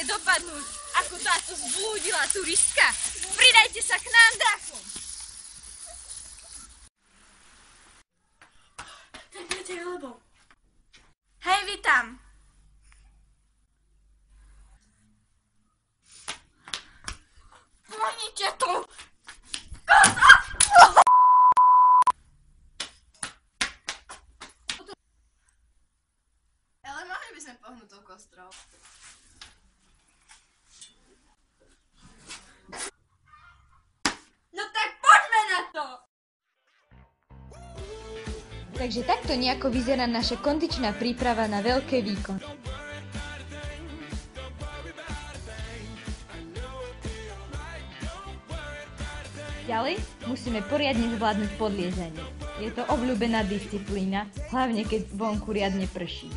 dopadnúť ako táto zblúdila turistka. Pridajte sa k nám, drakom. Tak viete, alebo... Hej, vitam. Zvoníte tu! Ale mohli by sme pohnúť tou kostrou. No tak poďme na to! Takže takto nejako vyzerá naša kondičná príprava na veľký výkon. Ďalej musíme poriadne zvládnuť podliezanie. Je to obľúbená disciplína, hlavne keď vonku riadne prší.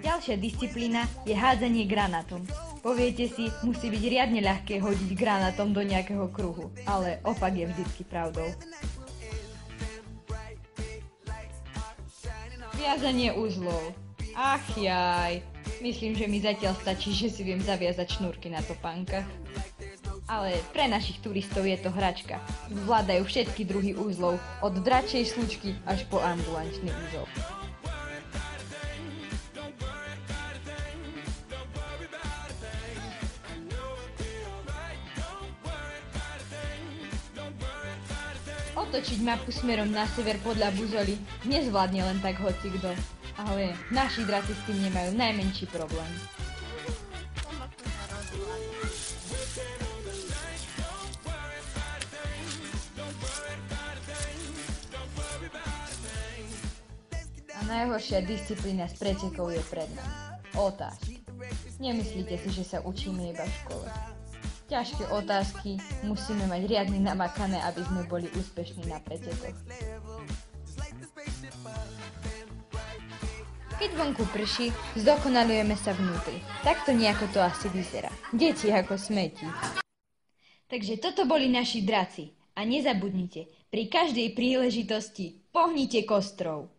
Ďalšia disciplína je hádzanie granátom. Poviete si, musí byť riadne ľahké hodiť granátom do nejakého kruhu, ale opak je vždycky pravdou. Viazanie uzlov. Ach jaj, myslím, že mi zatiaľ stačí, že si viem zaviazať šnúrky na topánkach. Ale pre našich turistov je to hračka. Zvládajú všetky druhy úzlov, od dračej slučky až po ambulančný úzol. Otočiť mapu smerom na sever podľa buzoly nezvládne len tak hocikdo, ale naši draci s tým nemajú najmenší problém. A najhoršia disciplína z pretekov je pred nami. Otázky. Nemyslíte si, že sa učíme iba v škole. Ťažké otázky musíme mať riadne namakané, aby sme boli úspešní na pretekoch. Keď vonku prší, zdokonalujeme sa vnútri. Takto nejako to asi vyzerá. Deti ako smeti. Takže toto boli naši draci. A nezabudnite, pri každej príležitosti pohnite kostrou.